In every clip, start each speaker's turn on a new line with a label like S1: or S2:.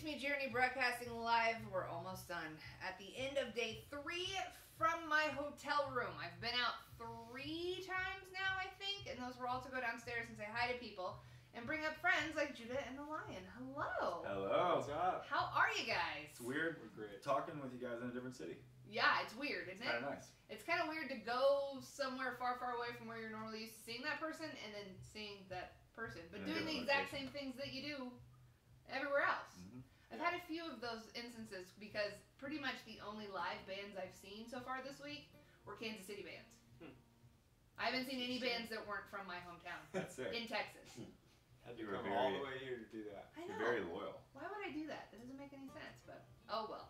S1: Me Journey broadcasting live. We're almost done. At the end of day 3 from my hotel room. I've been out 3 times now, I think, and those were all to go downstairs and say hi to people and bring up friends like Judah and the Lion. Hello.
S2: Hello.
S3: What's up?
S1: How are you guys?
S2: It's weird.
S3: We're great.
S2: Talking with you guys in a different city.
S1: Yeah, it's weird, isn't it?
S2: Kind of nice.
S1: It's kind of weird to go somewhere far, far away from where you're normally used to seeing that person and then seeing that person, but doing the exact same things that you do everywhere else.
S2: Mm-hmm.
S1: I've had a few of those instances because pretty much the only live bands I've seen so far this week were Kansas City bands. I haven't seen any bands that weren't from my hometown.
S2: That's it.
S1: In Texas.
S3: Had to come all the way here to do that.
S1: I know.
S2: You're very loyal.
S1: Why would I do that? That doesn't make any sense, but oh well.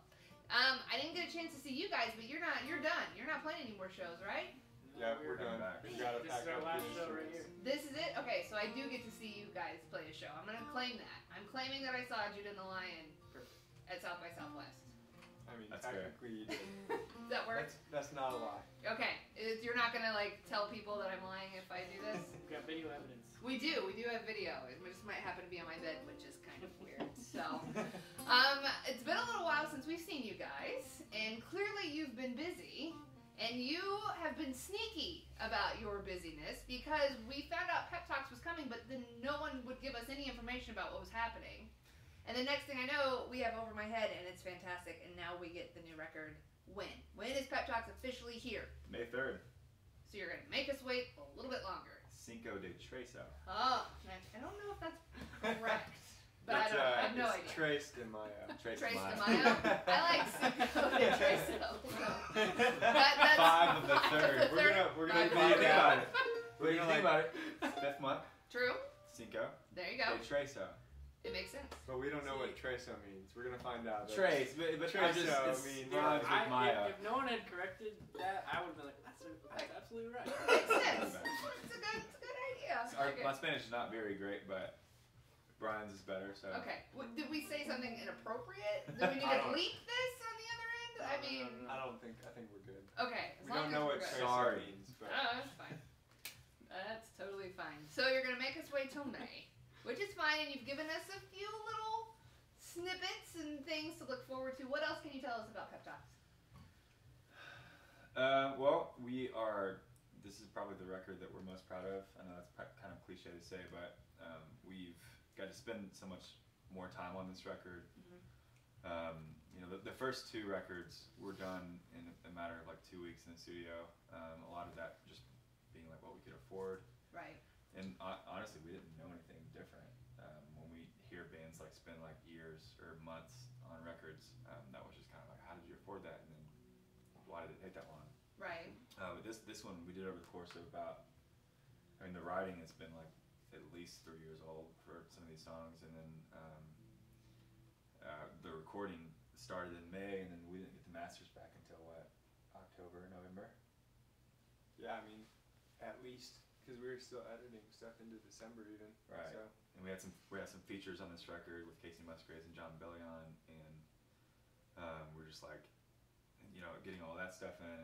S1: I didn't get a chance to see you guys, but you're done. You're not playing any more shows, right?
S3: Yeah, we're done.
S2: back.
S3: We gotta
S4: This
S3: pack
S4: is our
S3: up
S4: last
S3: these
S4: show right
S3: shirts.
S4: here.
S1: This is it? Okay, so I do get to see you guys play a show. I'm going to claim that. I'm claiming that I saw Judah and the Lion at South by Southwest.
S3: I mean,
S2: That's
S3: technically you did.
S1: Does that work?
S3: That's not a lie.
S1: Okay, you're not going to like tell people that I'm lying if I do this?
S4: We've got video evidence.
S1: We do have video. It just might happen to be on my bed, which is kind of weird. So, it's been a little while since we've seen you guys, and clearly you've been busy, and you have been sneaky about your busyness because we found out Pep Talks was coming, but then no one would give us any information about what was happening. And the next thing I know, we have Over My Head, and it's fantastic, and now we get the new record. When? When is Pep Talks officially here?
S2: May 3rd.
S1: So you're going to make us wait a little bit longer.
S2: Cinco de Treso.
S1: Oh, I don't know if that's correct, but
S3: It's,
S1: I have no
S3: it's
S1: idea.
S3: Traced in my.
S1: Trace de
S2: Mayo.
S1: Mayo? I like Cinco de Treso. That's
S2: 5 of the 3rd.
S3: We're gonna
S1: Five
S3: leave
S1: of the
S3: that.
S1: third.
S2: What do you think about it? 5th month.
S1: True.
S2: Cinco
S1: There you
S2: de
S1: go.
S2: Treso.
S1: It makes sense.
S3: But we don't know what Treso means. We're gonna find out.
S2: Trace, but I'm just,
S3: Treso
S2: it's
S3: means-
S2: rhymes with Maya.
S4: If no one had corrected that, I would have been like, that's absolutely right.
S1: Makes sense. It's a good idea.
S2: My Spanish is not very great, but Brian's is better, so.
S1: Okay. Did we say something inappropriate? Do we need
S3: I
S1: to
S3: don't-
S1: bleep this on the other end? I mean,
S3: I think we're good.
S1: okay. As
S3: We
S1: long
S3: don't
S1: as
S3: know
S1: we're
S3: what
S1: good.
S3: Treso
S2: Sorry.
S3: means, but
S1: That's fine. That's totally fine. So you're gonna make us wait till May, which is fine, and you've given us a few little snippets and things to look forward to. What else can you tell us about Pep Talks?
S2: Well, this is probably the record that we're most proud of. I know that's kind of cliche to say, but we've got to spend so much more time on this record. The first 2 records were done in a matter of like 2 weeks in the studio. A lot of that just being like what we could afford.
S1: Right.
S2: And honestly, we didn't know anything different. When we hear bands like spend like years or months on records, that was just kind of like, how did you afford that? And then why did it take that long?
S1: Right.
S2: But this one we did over the course of about, the writing has been like at least 3 years old for some of these songs, and then the recording started in May, and then we didn't get the masters back until what, October, November?
S3: yeah, I mean, at least because we were still editing stuff into December even.
S2: Right.
S3: So
S2: And we had some features on this record with Casey Musgraves and John Bellion, and we're just like, getting all that stuff in.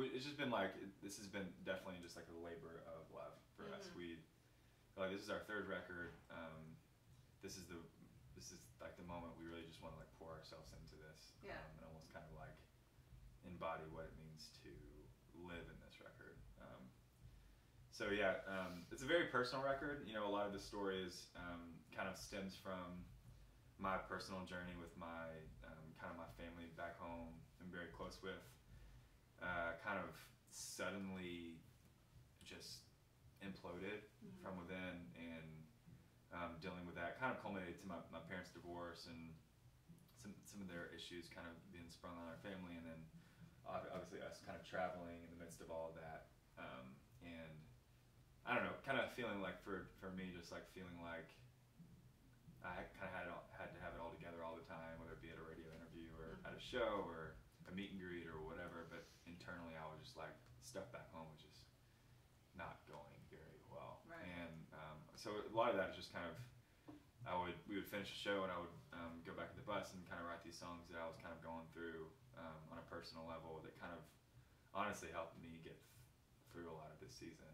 S2: It's just been like, this has been definitely just like a labor of love for us. This is our 3rd record. This is like the moment we really just want to like pour ourselves into this.
S1: Yeah.
S2: And almost kind of like embody what it means to live in this record. So yeah, it's a very personal record. A lot of the story is kind of stems from my personal journey with my kind of my family back home. I'm very close with. Kind of suddenly just imploded from within, and dealing with that kind of culminated to my parents' divorce and some of their issues kind of being sprung on our family, and then obviously us kind of traveling in the midst of all of that. And I don't know, kind of feeling like for me, just like feeling like I kind of had to have it all together all the time, whether it be at a radio interview or at a show or a meet and greet or whatever. But internally, I was just like, stuff back home was just not going very well.
S1: Right.
S2: And so a lot of that is just kind of, we would finish a show and I would go back to the bus and kind of write these songs that I was kind of going through on a personal level that kind of honestly helped me get through a lot of this season.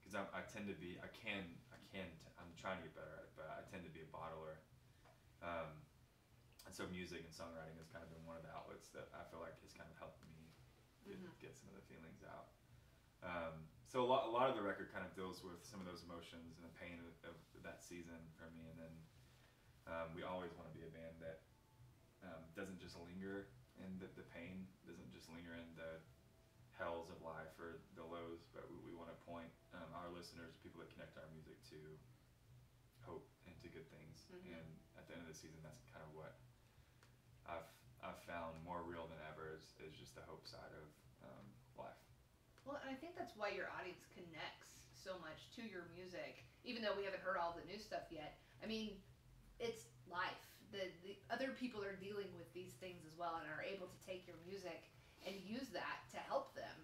S2: Because I tend to be, I'm trying to get better at it, but I tend to be a bottler. so music and songwriting has kind of been one of the outlets that I feel like has kind of helped me get some of the feelings out. So a lot of the record kind of deals with some of those emotions and the pain of that season for me, and then we always want to be a band that doesn't just linger in the pain, doesn't just linger in the hells of life or the lows, but we want to point our listeners, people that connect our music, to hope and to good things. And at the end of the season, that's kind of what I've found more real than ever is just the hope side of life.
S1: Well, and I think that's why your audience connects so much to your music, even though we haven't heard all the new stuff yet. I mean, it's life. The other people are dealing with these things as well and are able to take your music and use that to help them.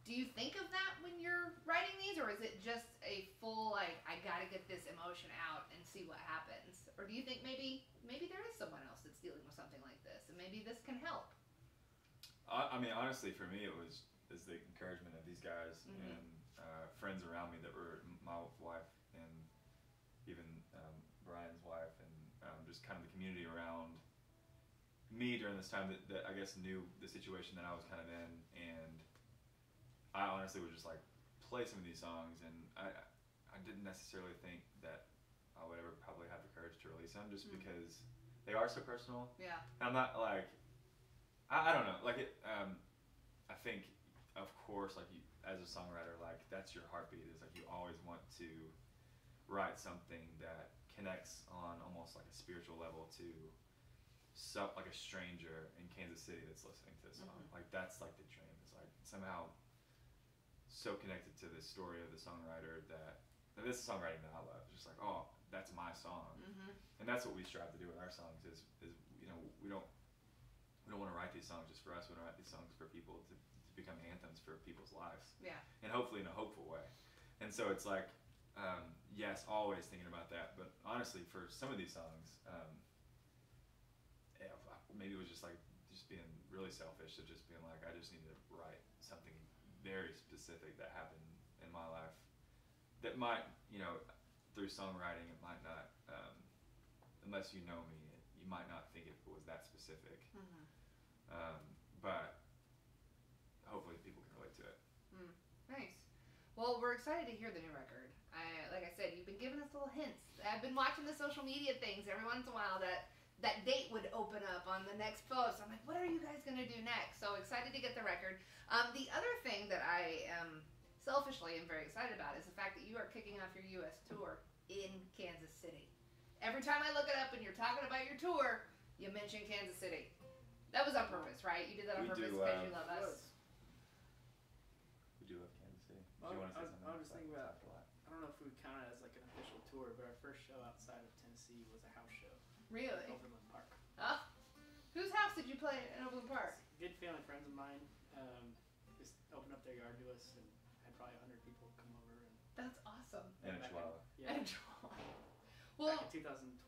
S1: Do you think of that when you're writing these, or is it just a full, like, I gotta get this emotion out and see what happens? Or do you think maybe there is someone else that's dealing with something like this, and maybe this can help?
S2: I mean, honestly, for me, it was the encouragement of these guys and friends around me that were my wife and even Brian's wife, and just kind of the community around me during this time that I guess knew the situation that I was kind of in, and I honestly would just like play some of these songs, and I didn't necessarily think that I would ever probably have the courage to release them, just because they are so personal.
S1: Yeah.
S2: And I'm not like, I don't know, like it. I think, of course, like you, as a songwriter, like that's your heartbeat. Is like you always want to write something that connects on almost like a spiritual level to like a stranger in Kansas City that's listening to this song. Like that's like the dream. It's like somehow so connected to the story of the songwriter that this is songwriting that I love. Just like, oh, that's my song. And that's what we strive to do with our songs is you know, we don't want to write these songs just for us. We want to write these songs for people to become anthems for people's lives.
S1: Yeah. And
S2: hopefully in a hopeful way. And so it's like, yes, always thinking about that. But honestly, for some of these songs, maybe it was just being really selfish, to just being like, I just need to write something very specific that happened in my life that might, you know, through songwriting, it might not, unless you know me, you might not think it was that specific. But hopefully people can relate to it.
S1: Nice. Well, we're excited to hear the new record. Like I said, you've been giving us little hints. I've been watching the social media things every once in a while that date would open up on the next post. I'm like, what are you guys going to do next? So excited to get the record. The other thing that I selfishly am very excited about is the fact that you are kicking off your U.S. tour in Kansas City. Every time I look it up and you're talking about your tour, you mention Kansas City. That was on purpose, right? You did that on purpose because you love us.
S2: We do love Kansas City.
S4: Well,
S2: Do you want to say something?
S4: I was just thinking about, I don't know if we would count it as like an official tour, but our first show outside of Tennessee was a house show.
S1: Really?
S4: At Overland Park.
S1: Huh? Whose house did you play in Overland Park?
S4: Good family friends of mine just opened up their yard to us and had probably 100 people come over. And
S1: That's awesome.
S2: And a chihuahua.
S4: Yeah.
S1: And a chihuahua. Well,
S4: back in 2012.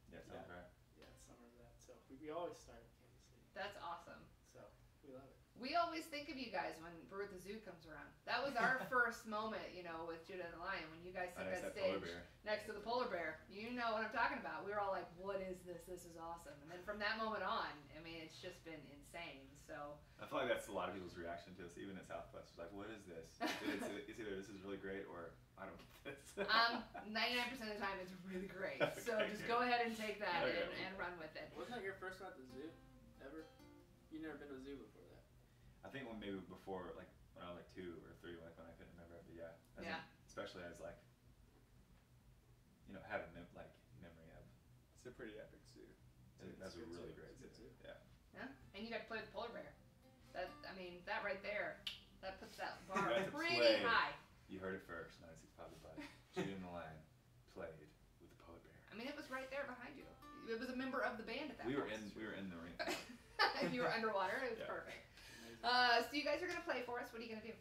S2: Yeah, sounds right.
S4: Yeah, summer of that. So we always start in Kansas City.
S1: that's awesome.
S4: So we love it.
S1: We always think of you guys when Brew at the Zoo comes around. That was our first moment, you know, with Judah and the Lion, when you guys took that stage next to the polar bear. You know what I'm talking about. We were all like, what is this? This is awesome. And then from that moment on, I mean, it's just been insane. So
S2: I feel like that's a lot of people's reaction to us, even at Southwest. It's like, what is this? It's either this is really great or I don't get this.
S1: 99% of the time, it's really great. So just go ahead and take that and run with it.
S4: Wasn't that your first one at the zoo ever? You never been to a zoo before that?
S2: I think maybe before, like when I was like 2 or 3, like when I couldn't remember it, but yeah. Especially as like, you know, having memory of.
S3: It's a pretty epic zoo.
S2: That's a really great zoo. Yeah.
S1: Yeah, and you got to play with the polar bear. That right there, that puts that bar
S2: You got to
S1: pretty
S2: play.
S1: high.
S2: You heard it first, 96 Positive Bud. Judah and the Lion played with the polar bear.
S1: I mean, it was right there behind you. It was a member of the band at that
S2: We
S1: point.
S2: were in the ring.
S1: You were underwater. It was
S2: Yeah.
S1: perfect. So you guys are gonna play for us. What are you gonna do?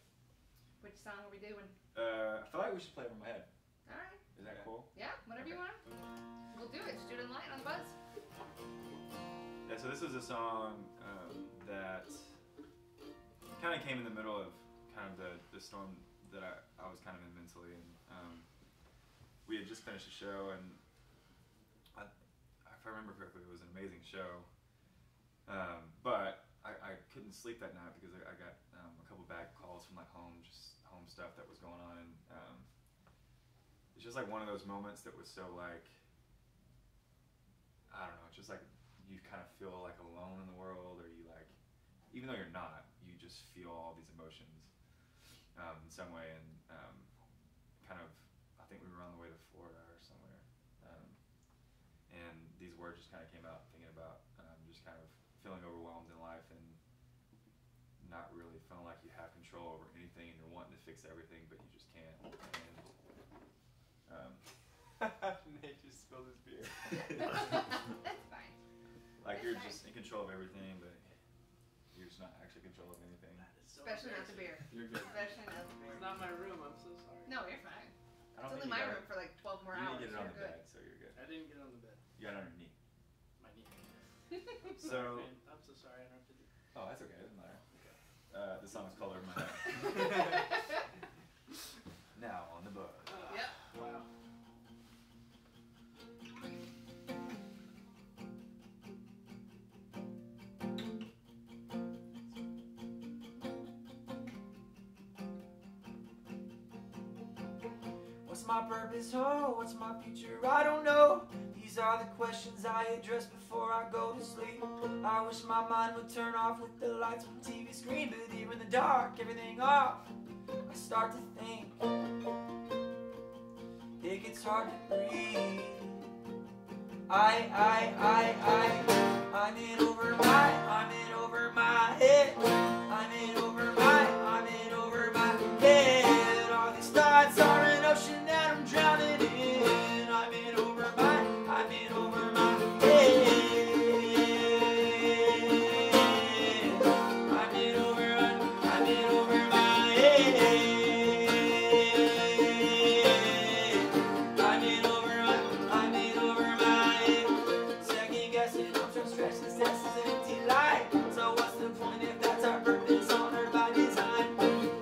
S1: Which song are we doing?
S2: I feel like we should play Over My Head.
S1: All right.
S2: Is that cool?
S1: Yeah, whatever you want. We'll do it. Student Light on the buzz.
S2: Yeah, so this is a song that kind of came in the middle of kind of the storm that I was kind of in mentally, and we had just finished a show, and I I remember correctly, it was an amazing show. But I couldn't sleep that night because I got a couple bad calls from like home stuff that was going on. And it's just like one of those moments that was so like, I don't know, it's just like you kind of feel like alone in the world, or you like, even though you're not, you just feel all these emotions in some way. And kind of, I think we were on the way to Florida or somewhere, and these words just kind of came out, thinking about just kind of feeling overwhelmed in life and not really feeling like you have control over anything, and you're wanting to fix everything, but you just can't. And
S3: Nate just spilled his beer.
S1: That's fine.
S2: like you're just in control of everything, but you're just not actually in control of anything.
S4: That is so
S1: Especially not the beer.
S3: You're good.
S1: Especially not the beer.
S4: It's not my room. I'm so sorry.
S1: No, you're fine.
S2: I
S1: It's
S2: don't
S1: only
S2: think
S1: my
S2: you
S1: room for like 12 more
S2: You
S1: hours.
S2: need to get it on
S1: You're
S2: the
S1: good.
S2: bed, so you're good.
S4: I didn't get on the bed.
S2: You got it on your knee.
S4: My knee.
S2: So,
S4: I'm so sorry. I interrupted you.
S2: oh, that's okay. It doesn't matter. The song is called Over My Head. Now on the buzz.
S1: Yep.
S4: Wow.
S5: What's my purpose? Oh, what's my future? I don't know. These are the questions I address before I go to sleep. I wish my mind would turn off with the lights from the TV screen, but here in the dark, everything off, I start to think. It gets hard to breathe. I'm in over my head. I'm in over my head. All these thoughts are an ocean that I'm drowning in. I'm in over my head. I'm in over my head. I'm in over my head. Second guessing, I'm trying to stretch this test is an empty lie. So what's the point if that's our purpose on earth by design?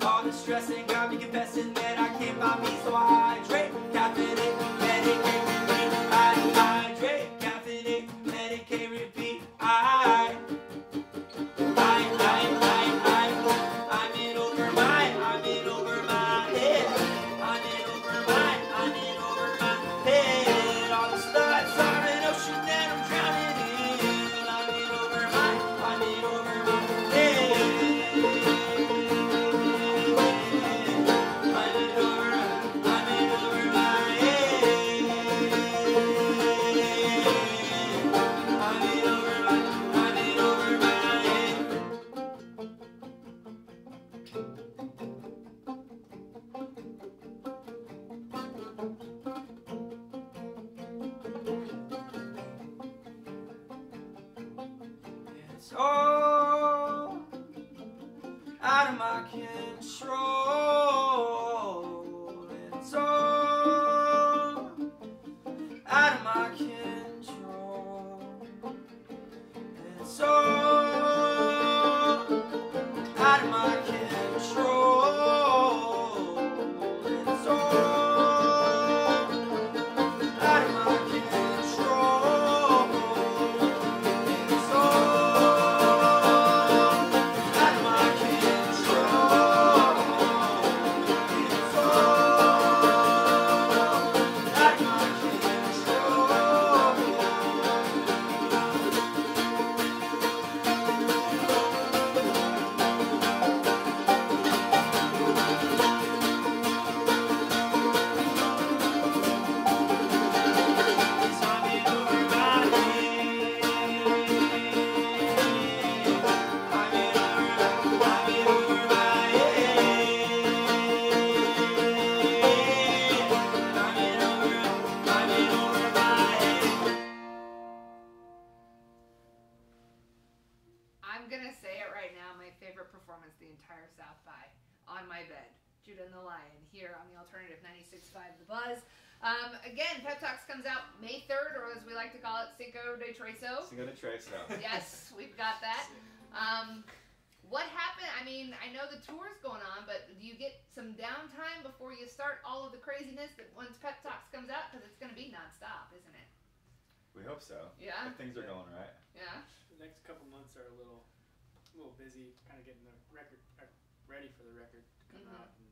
S5: All the stressing got me confessing that I can't find me, so I hydrate, caffeinate, medicate, repeat. I hydrate, caffeinate, medicate, repeat. I'm in over my head. I'm in over my head. All the thoughts are an ocean that I'm drowning in. I'm in over my head. I'm in over my It's all out of my control. It's all out of my control. It's all out of my control. It's all out of my control. It's all out of my control. It's all out of my
S1: I'm gonna say it right now. My favorite performance the entire South by, On My Bed, Judah and the Lion, here on the Alternative 96.5 The Buzz. Again, Pep Talks comes out May 3rd, or as we like to call it, Cinco de Treso.
S2: Cinco de Treso.
S1: Yes, we've got that. What happened? I mean, I know the tour's going on, but do you get some downtime before you start all of the craziness that once Pep Talks comes out? Because it's going to be nonstop, isn't it?
S2: We hope hope so.
S1: Yeah.
S2: If things are going right.
S1: Yeah.
S4: The next couple months are a little busy, kind of getting the record ready for the record to come
S1: Mhm.
S4: out and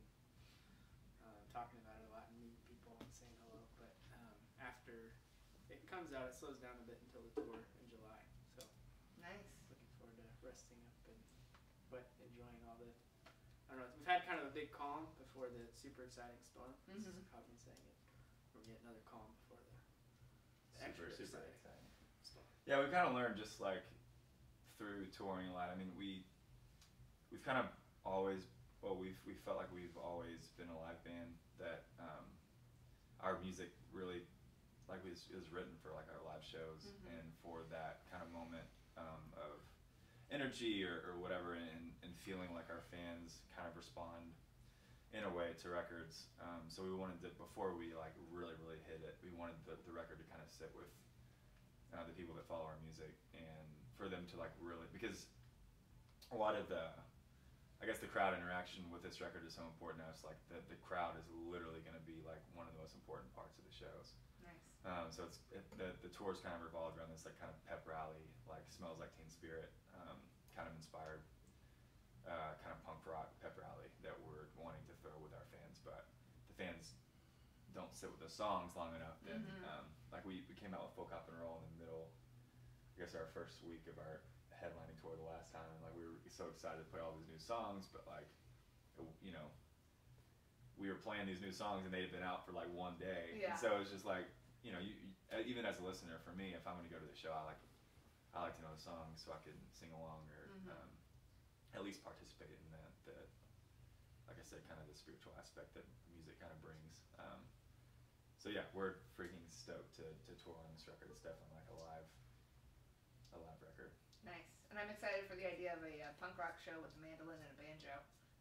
S4: talking about it a lot and meeting people and saying hello. But after it comes out, it slows down a bit until the tour in July. So
S1: Nice.
S4: looking forward to resting up but enjoying all the. I don't know. We've had kind of a big calm before the super exciting storm. This is
S1: Mhm.
S4: how I've been saying it. We're gonna get another calm before the
S2: Super
S4: extra
S2: exciting.
S4: storm.
S2: Yeah, we kind of learned just like through touring a lot. I mean, we've kind of always, we felt like we've always been a live band that our music really like was written for like our live shows
S1: Mhm.
S2: and for that kind of moment of energy or whatever, and feeling like our fans kind of respond in a way to records. So we wanted to, before we like really hit it, we wanted the record to kind of sit with the people that follow our music, and for them to like really, because a lot of I guess the crowd interaction with this record is so important now. It's like the crowd is literally going to be like one of the most important parts of the shows.
S1: Nice.
S2: So the tours kind of revolved around this like kind of pep rally, like Smells Like Teen Spirit, kind of inspired kind of punk rock pep rally that we're wanting to throw with our fans, but the fans don't sit with the songs long enough. And like we came out with Folk Hop and Roll in the middle, I guess our first week of our headlining tour the last time, and like we were so excited to play all these new songs, but like you know, we were playing these new songs and they'd been out for like one day.
S1: Yeah.
S2: And so it was just like, you know, you even as a listener, for me, if I'm going to go to the show, I like to know the songs so I can sing along or at least participate in the like I said, kind of the spiritual aspect that music kind of brings. So yeah, we're freaking stoked to tour on this record. It's definitely like a live record.
S1: Nice. And I'm excited for the idea of a punk rock show with a mandolin and a banjo.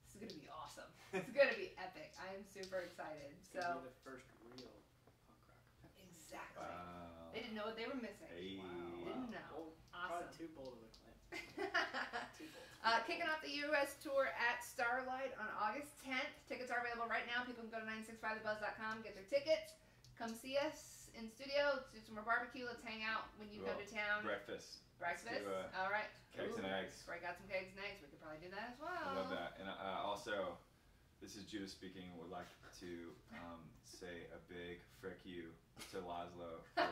S1: This is going to be awesome. It's going to be epic. I am super excited.
S4: It's gonna be the first real punk rock.
S1: Exactly.
S2: Wow.
S1: They didn't know what they were missing.
S2: Hey.
S1: Didn't know.
S4: Bold.
S1: Awesome.
S4: Probably too bold of a claim. Too bold.
S1: Kicking off the U.S. tour at Starlight on August 10th. Tickets are available right now. People can go to 965thebuzz.com, get their tickets. Come see us in studio. Let's do some more barbecue. Let's hang out when you come to town.
S2: Breakfast.
S1: Breakfast.
S2: Let's do,
S1: All right.
S2: Kegs and eggs.
S1: Break out some kegs and eggs. We could probably do that as well.
S2: I love that. And also, this is Judah speaking. Would like to say a big frick you to Laszlo for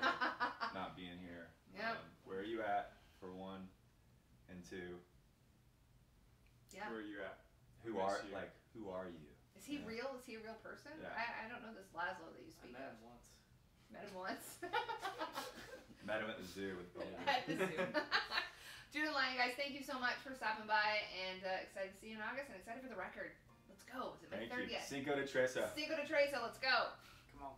S2: not being here.
S1: Yep.
S2: Where are you at, for one, and two?
S1: Yeah.
S3: Where are you at?
S2: Who
S3: Miss
S2: are
S3: you.
S2: who are you?
S1: Is he
S2: Yeah.
S1: real? Is he a real person?
S2: Yeah.
S1: I don't know this Laszlo that you
S4: I
S1: speak
S4: met
S1: of.
S4: him once.
S1: Met him once.
S2: Met him at the zoo with Boulder.
S1: At the zoo. Judah Lang, guys, thank you so much for stopping by, and excited to see you in August, and excited for the record. Let's go. Is it May
S2: Thank
S1: 3rd
S2: you.
S1: yet?
S2: Cinco de Tresa.
S1: Cinco de Tresa, let's go.
S4: Come on.